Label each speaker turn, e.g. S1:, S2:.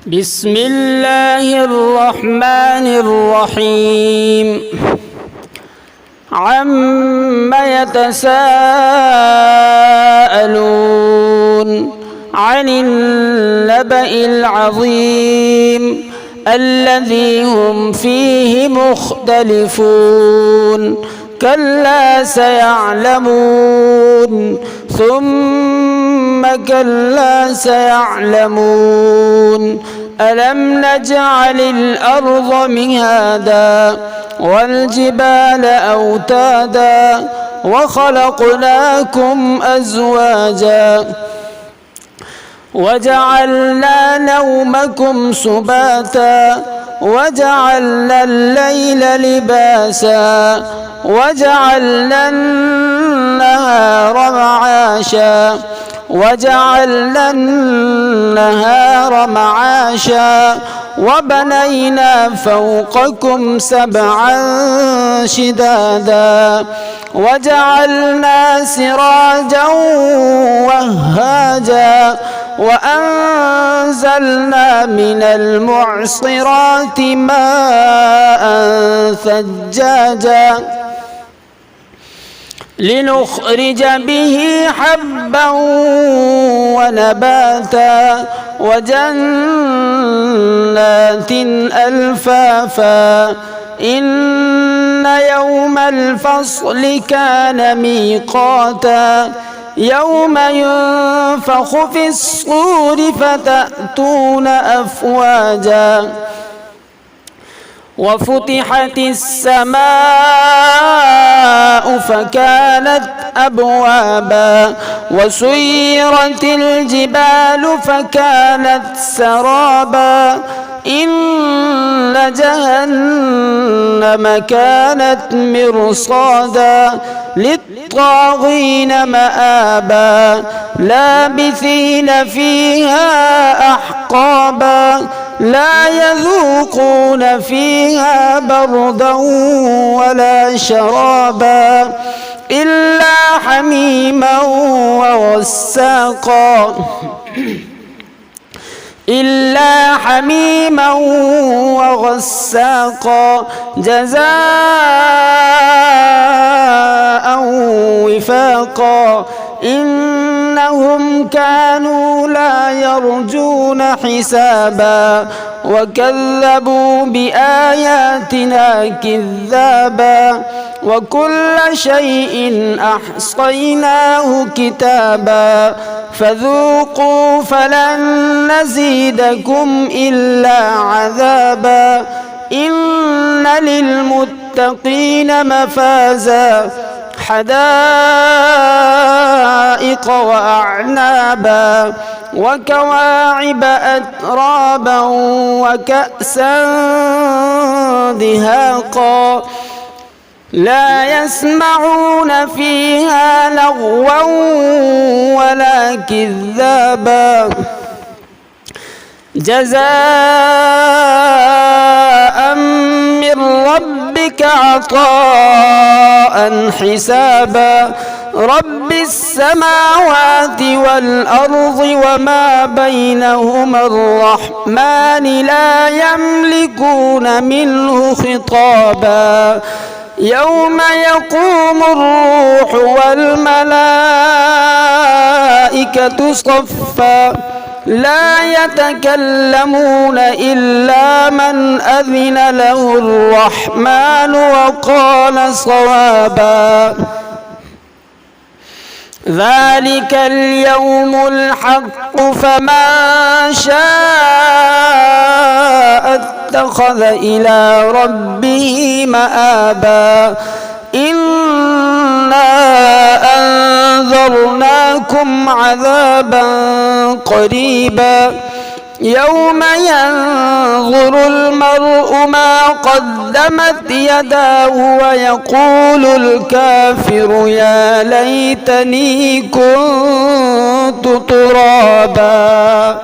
S1: بسم الله الرحمن الرحيم. عم يتساءلون عن النبأ العظيم الذي هم فيه مختلفون كلا سيعلمون ثم كلا سيعلمون ألم نجعل الأرض مهادا والجبال أوتادا وخلقناكم أزواجا وجعلنا نومكم سباتا وجعلنا الليل لباسا وجعلنا النهار معاشا وبنينا فوقكم سبعا شدادا وجعلنا سراجا وهاجا وأنزلنا من المعصرات ماء ثجاجا لنخرج به حبا ونباتا وجنات ألفافا إن يوم الفصل كان ميقاتا يوم ينفخ في الصور فتأتون أفواجا وفتحت السماء فكانت أبوابا وسيرت الجبال فكانت سرابا إن جهنم كانت مرصادا للطاغين مآبا لابثين فيها أحقابا لا يذوقون فيها بردا ولا شرابا إلا حميما وغساقا جزاء وفاقا إنهم كانوا لا يرجون حسابا وكذبوا بآياتنا كذابا وكل شيء أحصيناه كتابا فذوقوا فلن نزيدكم إلا عذابا إن للمتقين مفازا حدائق وأعنابا وكواعب أترابا وكأسا دهاقا لا يسمعون فيها لغوا ولا كذابا جزاء من ربك عطاء حسابا رب السماوات والأرض وما بينهما الرحمن لا يملكون منه خطابا يوم يقوم الروح والملائكة صفا لا يتكلمون إلا من أذن له الرحمن وقال صوابا ذلك اليوم الحق فمن شاء اتخذ إلى ربه مآبا إنا أنذرناكم عذابا قريبا يوم ينظر المرء ما قدمت يداه ويقول الكافر يا ليتني كنت ترابا.